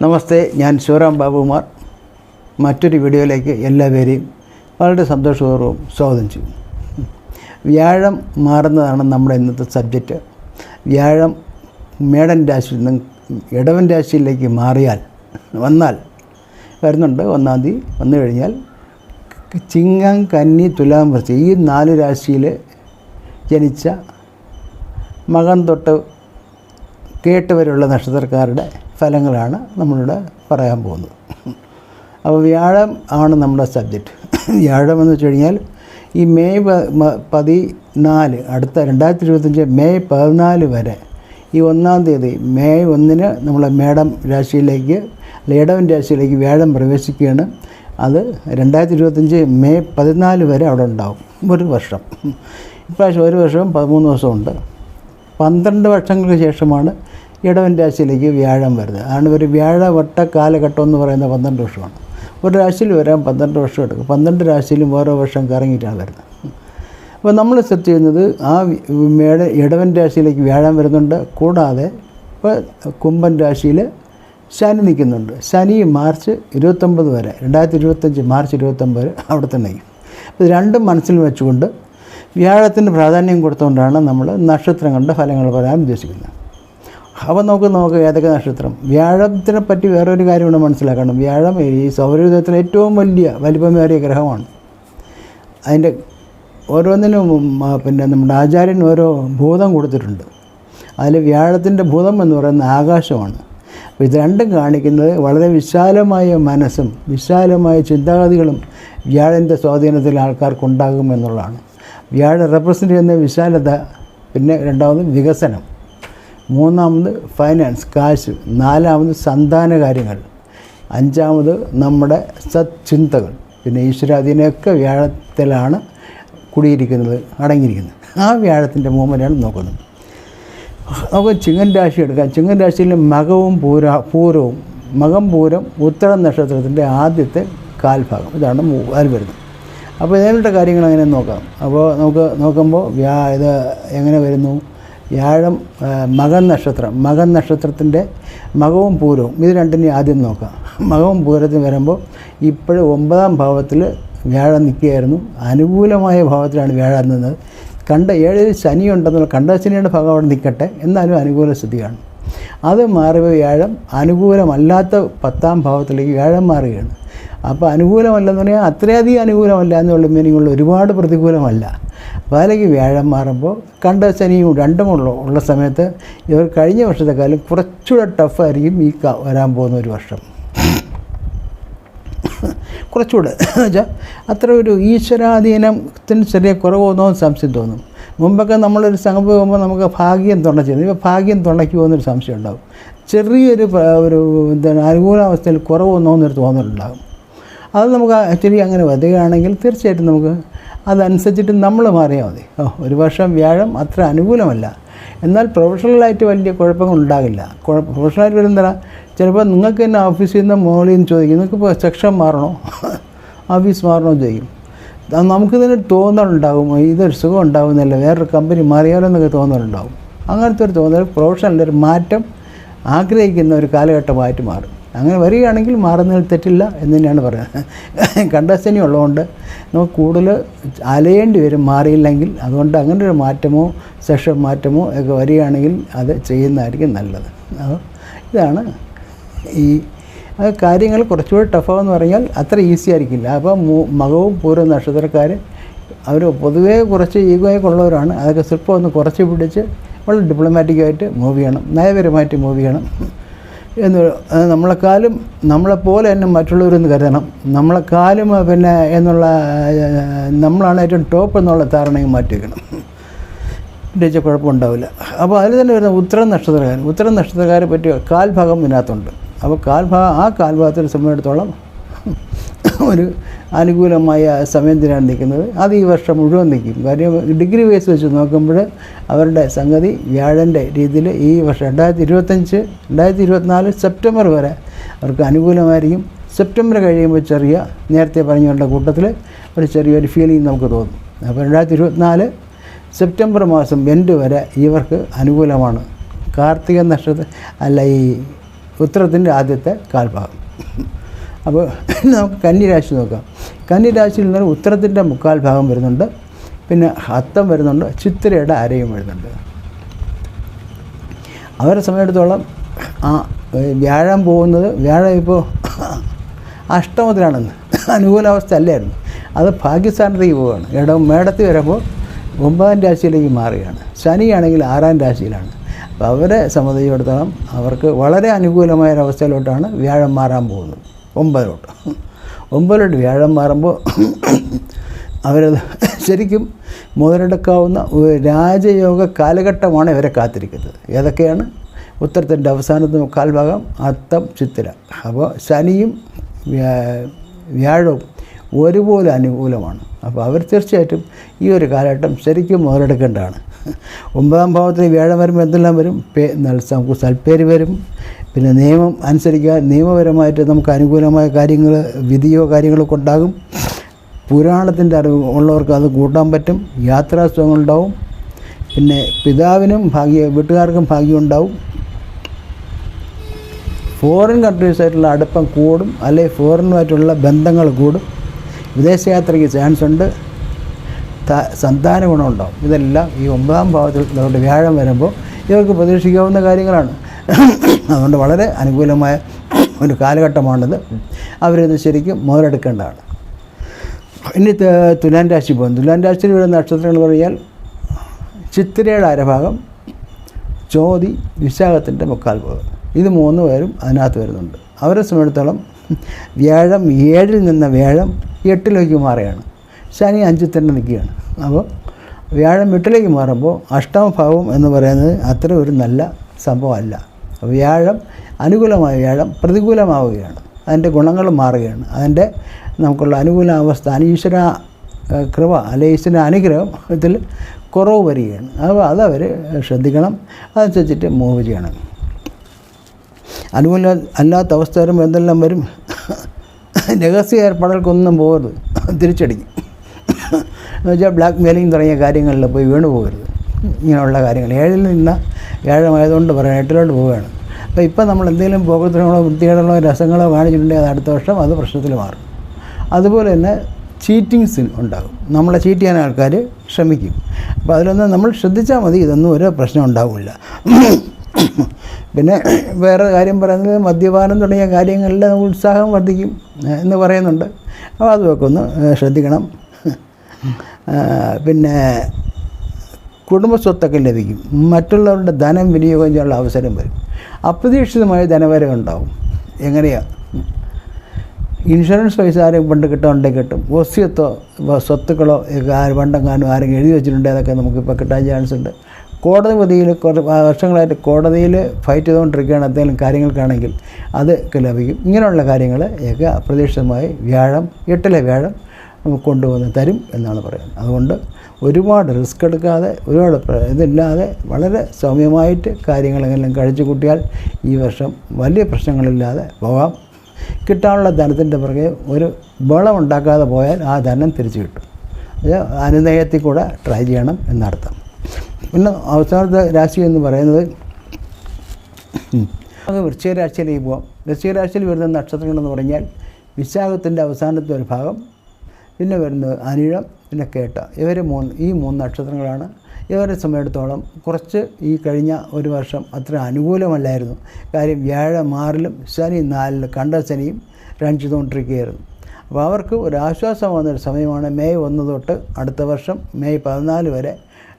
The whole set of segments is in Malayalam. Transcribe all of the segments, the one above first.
നമസ്തേ, ഞാൻ ശിവറാം ബാബുകുമാർ. മറ്റൊരു വീഡിയോയിലേക്ക് എല്ലാവരെയും വളരെ സന്തോഷപൂർവ്വം സ്വാഗതം ചെയ്യും. വ്യാഴം മാറുന്നതാണ് നമ്മുടെ ഇന്നത്തെ സബ്ജക്റ്റ്. വ്യാഴം മേടൻ രാശിയിൽ നിന്ന് ഇടവൻ രാശിയിലേക്ക് വരുന്നുണ്ട്. 1-ാം തീയതി വന്നു കഴിഞ്ഞാൽ ചിങ്ങം, കന്നി, തുലാം, വൃശ്ചികം ഈ 4 രാശിയിൽ ജനിച്ച മകം തൊട്ട് കേട്ട് വരെയുള്ള നക്ഷത്രക്കാരുടെ ഫലങ്ങളാണ് നമ്മളിവിടെ പറയാൻ പോകുന്നത്. അപ്പോൾ വ്യാഴം ആണ് നമ്മുടെ സബ്ജക്റ്റ്. വ്യാഴം എന്ന് വെച്ച് കഴിഞ്ഞാൽ ഈ മെയ് 14 അടുത്ത 2025 മെയ് 14 വരെ ഈ 1-ാം തീയതി മെയ് 1-ന് നമ്മളെ മേടം രാശിയിലേക്ക് ഇടവൻ രാശിയിലേക്ക് വ്യാഴം പ്രവേശിക്കുകയാണ്. അത് 2025 മെയ് 14 വരെ അവിടെ ഉണ്ടാവും. ഒരു വർഷം. ഇപ്രാവശ്യം ഒരു വർഷവും 13 ദിവസമുണ്ട്. 12 വർഷങ്ങൾക്ക് ശേഷമാണ് ഇടവൻ രാശിയിലേക്ക് വ്യാഴം വരുന്നത്. അതാണ് ഒരു വ്യാഴവട്ട കാലഘട്ടം എന്ന് പറയുന്നത് 12 വർഷമാണ്. ഒരു രാശിയിൽ വരാൻ 12 വർഷം എടുക്കും. 12 രാശിയിലും ഓരോ വർഷം കറങ്ങിയിട്ടാണ് വരുന്നത്. അപ്പോൾ നമ്മൾ സെറ്റ് ചെയ്യുന്നത് ആ ഇടവൻ രാശിയിലേക്ക് വ്യാഴം വരുന്നുണ്ട്. കൂടാതെ ഇപ്പോൾ കുംഭൻ രാശിയിൽ ശനി നിൽക്കുന്നുണ്ട്. ശനി മാർച്ച് 29 വരെ 2025 മാർച്ച് 29 വരെ അവിടെ തന്നെ നിൽക്കും. അപ്പോൾ രണ്ടും മനസ്സിൽ വെച്ചുകൊണ്ട് വ്യാഴത്തിന് പ്രാധാന്യം കൊടുത്തുകൊണ്ടാണ് നമ്മൾ നക്ഷത്രങ്ങളുടെ ഫലങ്ങൾ പറയാൻ ഉദ്ദേശിക്കുന്നത്. അപ്പോൾ നമുക്ക് ഏതൊക്കെ നക്ഷത്രം. വ്യാഴത്തിനെ പറ്റി വേറൊരു കാര്യം കൂടെ മനസ്സിലാക്കണം. വ്യാഴം ഈ സൗരയൂഥത്തിലെ ഏറ്റവും വലിപ്പമേറിയ ഗ്രഹമാണ്. അതിൻ്റെ ഓരോന്നിനും നമ്മുടെ ആചാര്യൻ ഓരോ ഭൂതം കൊടുത്തിട്ടുണ്ട്. അതിൽ വ്യാഴത്തിൻ്റെ ഭൂതം എന്ന് പറയുന്നത് ആകാശമാണ്. അപ്പോൾ ഇത് രണ്ടും കാണിക്കുന്നത് വളരെ വിശാലമായ മനസ്സും വിശാലമായ ചിന്താഗതികളും വ്യാഴൻ്റെ സ്വാധീനത്തിൽ ആൾക്കാർക്കുണ്ടാകുമെന്നുള്ളതാണ്. വ്യാഴം റെപ്രസെൻ്റ് ചെയ്യുന്ന വിശാലത, പിന്നെ രണ്ടാമത് വികസനം, മൂന്നാമത് ഫൈനാൻസ് കാശ്, നാലാമത് സന്താന കാര്യങ്ങൾ, അഞ്ചാമത് നമ്മുടെ സത്ചിന്തകൾ, പിന്നെ ഈശ്വരാധീനമൊക്കെ വ്യാഴത്തിലാണ് കുടിയിരിക്കുന്നത്, അടങ്ങിയിരിക്കുന്നത്. ആ വ്യാഴത്തിൻ്റെ മൂവ്മെൻ്റാണ് നോക്കുന്നത്. നമുക്ക് ചിങ്ങൻ രാശി എടുക്കാം. ചിങ്ങൻ രാശിയിൽ മകവും പൂരവും മകം, പൂരം, ഉത്തരം നക്ഷത്രത്തിൻ്റെ ആദ്യത്തെ കാൽഭാഗം ഇതാണ് അതിൽ വരുന്നത്. അപ്പോൾ ഇതിനുള്ള കാര്യങ്ങൾ അങ്ങനെ നോക്കാം. അപ്പോൾ നമുക്ക് നോക്കുമ്പോൾ ഇത് എങ്ങനെ വരുന്നു. വ്യാഴം മകൻ നക്ഷത്രത്തിൻ്റെ മകവും പൂരവും ഇത് രണ്ടിനെയും ആദ്യം നോക്കാം. മകവും പൂരത്തിന് വരുമ്പോൾ ഇപ്പോഴും 9-ാം ഭാവത്തിൽ വ്യാഴം നിൽക്കുകയായിരുന്നു. അനുകൂലമായ ഭാവത്തിലാണ് വ്യാഴം നിന്നത്. 7 ശനി ഉണ്ടെന്നുള്ള ശനിയുടെ ഭാഗം അവിടെ നിൽക്കട്ടെ, എന്നാലും അനുകൂല സ്ഥിതിയാണ്. അത് മാറിയ വ്യാഴം അനുകൂലമല്ലാത്ത 10-ാം ഭാവത്തിലേക്ക് വ്യാഴം മാറുകയാണ്. അപ്പോൾ അനുകൂലമല്ലെന്ന് പറഞ്ഞാൽ അത്രയധികം അനുകൂലമല്ല എന്നുള്ള മീനിങ്ങുള്ള ഒരുപാട് പ്രതികൂലമല്ല. അപ്പോൾ അതിലേക്ക് വ്യാഴം മാറുമ്പോൾ ശനിയും രണ്ടും ഉള്ള സമയത്ത് ഇവർ കഴിഞ്ഞ വർഷത്തെക്കാലം കുറച്ചുകൂടെ ടഫായിരിക്കും ഈ വരാൻ പോകുന്ന ഒരു വർഷം. കുറച്ചുകൂടെ എന്ന് വെച്ചാൽ അത്ര ഒരു ഈശ്വരാധീനത്തിന് ചെറിയ കുറവൊന്നോ സംശയം തോന്നും. മുമ്പൊക്കെ നമ്മളൊരു സംഭവം പോകുമ്പോൾ നമുക്ക് ഭാഗ്യം തുണച്ചിരുന്നു. ഇപ്പോൾ ഭാഗ്യം തുണയ്ക്ക് പോകുന്നൊരു സംശയം ഉണ്ടാകും. ചെറിയൊരു അനുകൂലാവസ്ഥയിൽ കുറവൊന്നോ എന്നൊരു തോന്നലുണ്ടാകും. അത് നമുക്ക് ആക്ച്വലി അങ്ങനെ വരികയാണെങ്കിൽ തീർച്ചയായിട്ടും നമുക്ക് അതനുസരിച്ചിട്ട് നമ്മൾ മാറിയാൽ മതി. ഒരു വർഷം വ്യാഴം അത്ര അനുകൂലമല്ല, എന്നാൽ പ്രൊഫഷണലായിട്ട് വലിയ കുഴപ്പങ്ങളുണ്ടാകില്ല. പ്രൊഫഷണലായിട്ട് വരുന്നതാ ചിലപ്പോൾ നിങ്ങൾക്ക് തന്നെ ഓഫീസിൽ നിന്ന് മോളിൽ നിന്ന് ചോദിക്കും, നിങ്ങൾക്കിപ്പോൾ സെക്ഷൻ മാറണോ, ഓഫീസ് മാറണോ ചോദിക്കും. നമുക്കിതിന് തോന്നലുണ്ടാകും, ഇതൊരു സുഖം ഉണ്ടാകുന്നില്ല, വേറൊരു കമ്പനി മാറിയാലോ എന്നൊക്കെ തോന്നലുണ്ടാകും. അങ്ങനത്തെ ഒരു തോന്നൽ പ്രൊഫഷണലൊരു മാറ്റം ആഗ്രഹിക്കുന്ന ഒരു കാലഘട്ടമായിട്ട് മാറും. അങ്ങനെ വരികയാണെങ്കിൽ മാറുന്നതിൽ തെറ്റില്ല എന്ന് തന്നെയാണ് പറയുന്നത്. ശനി ഉള്ളതുകൊണ്ട് നമുക്ക് കൂടുതൽ അലയേണ്ടി വരും മാറിയില്ലെങ്കിൽ. അതുകൊണ്ട് അങ്ങനെ ഒരു മാറ്റമോ സെക്ഷൻ മാറ്റമോ ഒക്കെ വരികയാണെങ്കിൽ അത് ചെയ്യുന്നതായിരിക്കും നല്ലത്. അപ്പോൾ ഇതാണ് ഈ കാര്യങ്ങൾ കുറച്ചുകൂടി ടഫാന്ന് പറഞ്ഞാൽ അത്ര ഈസി ആയിരിക്കില്ല. അപ്പോൾ മകവും പൂരം നക്ഷത്രക്കാർ അവർ പൊതുവേ കുറച്ച് ഈഗോയൊക്കെ ഉള്ളവരാണ്. അതൊക്കെ സ്വല്പം ഒന്ന് കുറച്ച് പിടിച്ച് വളരെ ഡിപ്ലോമാറ്റിക്കായിട്ട് മൂവ് ചെയ്യണം, നയപരമായിട്ട് മൂവ് ചെയ്യണം. നമ്മളെപ്പോലെ തന്നെ മറ്റുള്ളവരെന്ന് കരുതണം. നമ്മളെക്കാളും നമ്മളാണ് ഏറ്റവും ടോപ്പ് എന്നുള്ള ധാരണയും മാറ്റി വയ്ക്കണം. ഉദ്ദേശിച്ച കുഴപ്പമുണ്ടാവില്ല. അപ്പോൾ അതിൽ തന്നെ വരുന്ന ഉത്തരം നക്ഷത്രക്കാരെ പറ്റി കാൽഭാഗം ഇതിനകത്തുണ്ട്. അപ്പോൾ ആ കാൽഭാഗത്തിനെ സംബന്ധിച്ചിടത്തോളം ഒരു അനുകൂലമായ സമയം തന്നെയാണ് നിൽക്കുന്നത്. അത് ഈ വർഷം മുഴുവൻ നിൽക്കും. കാര്യം ഡിഗ്രി വൈസ് വെച്ച് നോക്കുമ്പോൾ അവരുടെ സംഗതി വ്യാഴൻ്റെ രീതിയിൽ ഈ വർഷം 2024 സെപ്റ്റംബർ വരെ അവർക്ക് അനുകൂലമായിരിക്കും. സെപ്റ്റംബർ കഴിയുമ്പോൾ നേരത്തെ പറഞ്ഞവരുടെ കൂട്ടത്തിൽ ഒരു ചെറിയൊരു ഫീലിംഗ് നമുക്ക് തോന്നും. അപ്പോൾ 2024 സെപ്റ്റംബർ മാസം എൻഡ് വരെ ഇവർക്ക് അനുകൂലമാണ്. കാർത്തിക നക്ഷത്രം അല്ല, ഈ ഉത്തരത്തിൻ്റെ ആദ്യത്തെ കാൽഭാഗം. അപ്പോൾ നമുക്ക് കന്നിരാശി നോക്കാം. കന്നിരാശിയിൽ നിന്ന് ഉത്തരത്തിൻ്റെ മുക്കാൽ ഭാഗം വരുന്നുണ്ട്, പിന്നെ അത്തം വരുന്നുണ്ട്, ചിത്തിരയുടെ അരയും വരുന്നുണ്ട്. അവരെ സമയത്തോളം വ്യാഴം പോകുന്നത്, വ്യാഴം ഇപ്പോൾ അഷ്ടമത്തിലാണെന്ന്, അനുകൂലാവസ്ഥ അല്ലായിരുന്നു, അത് ഭാഗ്യസ്ഥാനത്തേക്ക് പോവുകയാണ്. മേടത്തിൽ വരുമ്പോൾ 9ാം രാശിയിലേക്ക് മാറുകയാണ്. ശനിയാണെങ്കിൽ 6ാം രാശിയിലാണ്. അപ്പോൾ അവരെ സംബന്ധിച്ചിടത്തോളം അവർക്ക് വളരെ അനുകൂലമായൊരവസ്ഥയിലോട്ടാണ് വ്യാഴം മാറാൻ പോകുന്നത്. 9 വ്യാഴം മാറുമ്പോൾ അവരത് ശരിക്കും മുതലെടുക്കാവുന്ന ഒരു രാജയോഗ കാലഘട്ടമാണ് ഇവരെ കാത്തിരിക്കുന്നത്. ഏതൊക്കെയാണ്? ഉത്തരത്തിൻ്റെ അവസാനത്തെ മുക്കാൽ ഭാഗം, അത്തം, ചിത്തിര. അപ്പോൾ ശനിയും വ്യാഴവും ഒരുപോലെ അനുകൂലമാണ്. അപ്പോൾ അവർ തീർച്ചയായിട്ടും ഈ ഒരു കാലഘട്ടം ശരിക്കും മുതലെടുക്കേണ്ടതാണ്. 9ാം ഭാവത്തിൽ വ്യാഴം വരുമ്പോൾ എന്തെല്ലാം വരും? നമുക്ക് സൽപ്പേര് വരും, പിന്നെ നിയമം അനുസരിക്കാൻ നിയമപരമായിട്ട് നമുക്ക് അനുകൂലമായ കാര്യങ്ങൾ, വിധിയോ കാര്യങ്ങളൊക്കെ ഉണ്ടാകും. പുരാണത്തിൻ്റെ അറിവ് ഉള്ളവർക്ക് അത് കൂട്ടാൻ പറ്റും. യാത്രാസുഖങ്ങളുണ്ടാവും. പിന്നെ പിതാവിനും വീട്ടുകാർക്കും ഭാഗ്യം ഉണ്ടാവും. ഫോറിൻ കൺട്രീസായിട്ടുള്ള അടുപ്പം കൂടും, അല്ലെങ്കിൽ ഫോറിനുമായിട്ടുള്ള ബന്ധങ്ങൾ കൂടും. വിദേശയാത്രയ്ക്ക് ചാൻസ് ഉണ്ട്. സന്താന ഗുണമുണ്ടാവും. ഇതെല്ലാം ഈ 9ാം ഭാവത്തിൽ നമ്മുടെ വ്യാഴം വരുമ്പോൾ ഇവർക്ക് പ്രതീക്ഷിക്കാവുന്ന കാര്യങ്ങളാണ്. അതുകൊണ്ട് വളരെ അനുകൂലമായ ഒരു കാലഘട്ടമാണിത്. അവരിത് ശരിക്കും മുതലെടുക്കേണ്ടതാണ്. ഇനി തുലാം രാശി പോകും. തുലാം രാശിയിൽ വരുന്ന നക്ഷത്രങ്ങൾ പറഞ്ഞാൽ ചിത്തിരയുടെ അരഭാഗം, ചോതി, വിശാഖത്തിൻ്റെ മുക്കാൽ ഭാഗം. ഇത് 3 പേരും അതിനകത്ത് വരുന്നുണ്ട്. അവരെ സംബന്ധിച്ചിടത്തോളം വ്യാഴം 7ൽ നിന്ന വ്യാഴം 8ലേക്ക് മാറുകയാണ്. ശനി 5ൽ തന്നെ നിൽക്കുകയാണ്. അപ്പോൾ വ്യാഴം 8ലേക്ക് മാറുമ്പോൾ അഷ്ടമഭാവം എന്ന് പറയുന്നത് അത്ര ഒരു നല്ല സംഭവമല്ല. വ്യാഴം അനുകൂലമായ വ്യാഴം പ്രതികൂലമാവുകയാണ്. അതിൻ്റെ ഗുണങ്ങൾ മാറുകയാണ്. അതിൻ്റെ നമുക്കുള്ള അനുകൂലാവസ്ഥ ഈശ്വര കൃപ അല്ലെങ്കിൽ ഈശ്വര അനുഗ്രഹം ഇതിൽ കുറവ് വരികയാണ്. അപ്പോൾ അതവർ ശ്രദ്ധിക്കണം. അതനുസരിച്ചിട്ട് മൂവ് ചെയ്യണം. അനുകൂല അല്ലാത്ത അവസ്ഥ വരുമ്പോൾ എന്തെല്ലാം വരും? രഹസ്യ ഏർപ്പാടുകൾക്കൊന്നും പോകരുത്, തിരിച്ചടിക്കും. എന്ന് വെച്ചാൽ ബ്ലാക്ക് മെയിലിംഗ് തുടങ്ങിയ കാര്യങ്ങളിൽ പോയി വീണ് പോകരുത്. ഇങ്ങനെയുള്ള കാര്യങ്ങൾ 7ൽ നിന്ന് വ്യാഴമായതുകൊണ്ട് പറയാം 8ലോട്ട് പോവുകയാണ്. അപ്പോൾ ഇപ്പം നമ്മൾ എന്തെങ്കിലും പോകത്തിനോ വൃത്തികേടുകളോ രസങ്ങളോ കാണിച്ചിട്ടുണ്ടെങ്കിൽ അത് അടുത്ത വർഷം അത് പ്രശ്നത്തിൽ മാറും. അതുപോലെ തന്നെ ചീറ്റിങ്സ് ഉണ്ടാകും. നമ്മളെ ചീറ്റ് ചെയ്യാൻ ആൾക്കാർ ശ്രമിക്കും. അപ്പോൾ അതിലൊന്നും നമ്മൾ ശ്രദ്ധിച്ചാൽ മതി, ഇതൊന്നും ഒരു പ്രശ്നം ഉണ്ടാവില്ല. പിന്നെ വേറെ കാര്യം പറയുന്നത് മദ്യപാനം തുടങ്ങിയ കാര്യങ്ങളിൽ ഉത്സാഹം വർദ്ധിക്കും എന്ന് പറയുന്നുണ്ട്. അപ്പോൾ അതുമൊക്കെ ഒന്ന് ശ്രദ്ധിക്കണം. പിന്നെ കുടുംബസ്വത്തൊക്കെ ലഭിക്കും. മറ്റുള്ളവരുടെ ധനം വിനിയോഗം ചെയ്യാനുള്ള അവസരം വരും. അപ്രതീക്ഷിതമായ ധനവരവ് ഉണ്ടാവും. എങ്ങനെയാണ്? ഇൻഷുറൻസ് പൈസ ആരും പണ്ട് കിട്ടാനുണ്ടെങ്കിൽ കിട്ടും. വസ്യത്തോ സ്വത്തുക്കളോ പണ്ടെങ്ങാനും ആരെങ്കിലും എഴുതി വെച്ചിട്ടുണ്ടെങ്കിൽ അതൊക്കെ നമുക്കിപ്പോൾ കിട്ടാൻ ചാൻസ് ഉണ്ട്. കോടതി വിധിയിൽ വർഷങ്ങളായിട്ട് കോടതിയിൽ ഫൈറ്റ് ചെയ്തുകൊണ്ടിരിക്കുകയാണ് എന്തെങ്കിലും കാര്യങ്ങൾക്കാണെങ്കിൽ അതൊക്കെ ലഭിക്കും. ഇങ്ങനെയുള്ള കാര്യങ്ങൾ ഒക്കെ അപ്രതീക്ഷിതമായി വ്യാഴം 8ലെ വ്യാഴം കൊണ്ടുവന്ന് തരും എന്നാണ് പറയുന്നത്. അതുകൊണ്ട് ഒരുപാട് റിസ്ക് എടുക്കാതെ ഒരുപാട് ഇതില്ലാതെ വളരെ സൗമ്യമായിട്ട് കാര്യങ്ങളെല്ലാം കഴിച്ചു കൂട്ടിയാൽ ഈ വർഷം വലിയ പ്രശ്നങ്ങളില്ലാതെ പോകാം. കിട്ടാനുള്ള ധനത്തിൻ്റെ പുറകെ ഒരു ബളം ഉണ്ടാക്കാതെ പോയാൽ ആ ധനം തിരിച്ചു കിട്ടും. അത് അനുനയത്തിൽ കൂടെ ട്രൈ ചെയ്യണം എന്നർത്ഥം. പിന്നെ അവസാനത്തെ രാശി എന്ന് പറയുന്നത് അത് വൃശ്ചിക രാശിയിലേക്ക് പോകാം. വൃശ്ചിക രാശിയിൽ വരുന്ന നക്ഷത്രങ്ങളെന്ന് പറഞ്ഞാൽ വിശാഖത്തിൻ്റെ അവസാനത്തെ ഒരു ഭാഗം, പിന്നെ വരുന്നത് അനിഴം, പിന്നെ കേട്ട. ഈ 3 നക്ഷത്രങ്ങളാണ്. ഇവരെ സമയത്തോളം കുറച്ച് ഈ കഴിഞ്ഞ ഒരു വർഷം അത്ര അനുകൂലമല്ലായിരുന്നു. കാര്യം വ്യാഴം 6ലും ശനി 4ലും കണ്ട ശനിയും റൺ ചെയ്തുകൊണ്ടിരിക്കുകയായിരുന്നു. അപ്പോൾ അവർക്ക് ഒരു ആശ്വാസമാകുന്നൊരു സമയമാണ് മെയ് 1 തൊട്ട് അടുത്ത വർഷം മെയ് 14 വരെ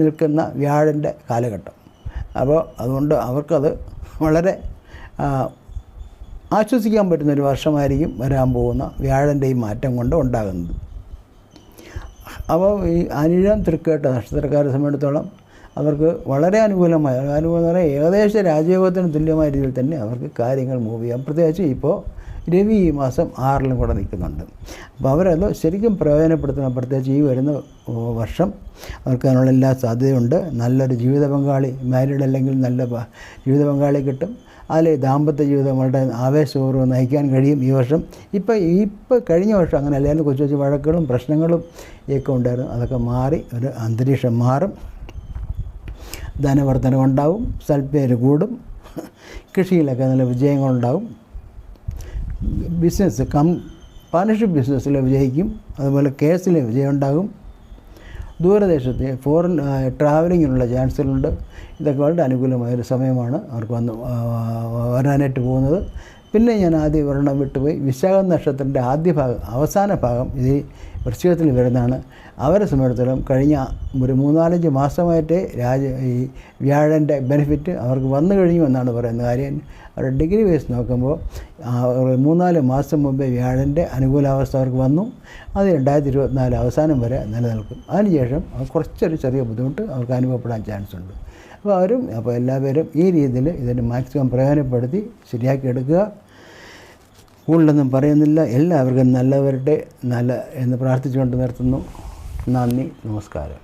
നിൽക്കുന്ന വ്യാഴൻ്റെ കാലഘട്ടം. അപ്പോൾ അതുകൊണ്ട് അവർക്കത് വളരെ ആശ്വസിക്കാൻ പറ്റുന്നൊരു വർഷമായിരിക്കും വരാൻ പോകുന്ന വ്യാഴൻ്റെ ഈ മാറ്റം കൊണ്ട് ഉണ്ടാകുന്നത്. അപ്പോൾ ഈ അനിഴം തൃക്കേട്ട നക്ഷത്രക്കാരെ സംബന്ധിച്ചിടത്തോളം അവർക്ക് വളരെ അനുകൂലമായ ഏകദേശം രാജയോഗത്തിന് തുല്യമായ രീതിയിൽ തന്നെ അവർക്ക് കാര്യങ്ങൾ മൂവ് ചെയ്യാം. പ്രത്യേകിച്ച് ഇപ്പോൾ രവി ഈ മാസം 6ലും കൂടെ നിൽക്കുന്നുണ്ട്. അപ്പോൾ അവരത് ശരിക്കും പ്രയോജനപ്പെടുത്തണം. പ്രത്യേകിച്ച് ഈ വരുന്ന വർഷം അവർക്ക് അതിനുള്ള എല്ലാ സാധ്യതയുണ്ട്. നല്ലൊരു ജീവിത പങ്കാളി, മാരീഡ് അല്ലെങ്കിൽ നല്ല ജീവിത പങ്കാളി കിട്ടും. അതിൽ ദാമ്പത്യ ജീവിതം വളരെ ആവേശപൂർവ്വം നയിക്കാൻ കഴിയും ഈ വർഷം. ഇപ്പോൾ കഴിഞ്ഞ വർഷം അങ്ങനെ അല്ലായിരുന്നു. കൊച്ചു കൊച്ചു വഴക്കുകളും പ്രശ്നങ്ങളും ഒക്കെ ഉണ്ടായിരുന്നു. അതൊക്കെ മാറി ഒരു അന്തരീക്ഷം മാറും. ധനവർദ്ധന ഉണ്ടാവും, സൽപ്പേര് കൂടും. കൃഷിയിലൊക്കെ നല്ല വിജയങ്ങളുണ്ടാകും. ബിസിനസ് പാർട്ണർഷിപ്പ് ബിസിനസ്സിൽ വിജയിക്കും. അതുപോലെ കേസിൽ വിജയം ഉണ്ടാകും. ദൂരദേശത്ത് ഫോറിൻ ട്രാവലിങ്ങിനുള്ള ചാൻസുകളുണ്ട്. ഇതൊക്കെ വളരെ അനുകൂലമായൊരു സമയമാണ് അവർക്ക് വരാനായിട്ട് പോകുന്നത്. പിന്നെ ഞാൻ ആദ്യം ഒരെണ്ണം വിട്ടുപോയി. വിശാഖം നക്ഷത്രത്തിൻ്റെ ആദ്യ ഭാഗം, അവസാന ഭാഗം ഇത് വൃശ്ചികത്തിൽ വരുന്നതാണ്. അവരെ സംബന്ധിച്ചിടത്തോളം കഴിഞ്ഞ ഒരു 3-4 മാസമായിട്ട് ഈ വ്യാഴൻ്റെ ബെനിഫിറ്റ് അവർക്ക് വന്നു കഴിഞ്ഞു എന്നാണ് പറയുന്നത്. കാര്യം അവരുടെ ഡിഗ്രി വൈസ് നോക്കുമ്പോൾ 3-4 മാസം മുമ്പേ വ്യാഴൻ്റെ അനുകൂലാവസ്ഥ അവർക്ക് വന്നു. അത് 2024 അവസാനം വരെ നിലനിൽക്കും. അതിനുശേഷം കുറച്ചൊരു ചെറിയ ബുദ്ധിമുട്ട് അവർക്ക് അനുഭവപ്പെടാൻ ചാൻസ് ഉണ്ട്. അപ്പോൾ എല്ലാവരും ഈ രീതിയിൽ ഇതിന് മാക്സിമം പ്രയോജനപ്പെടുത്തി ശരിയാക്കി എടുക്കുക. കൂടുതലൊന്നും പറയുന്നില്ല. എല്ലാവർക്കും നല്ലവരുടെ എന്ന് പ്രാർത്ഥിച്ചുകൊണ്ട് നിർത്തുന്നു. നന്ദി, നമസ്കാരം.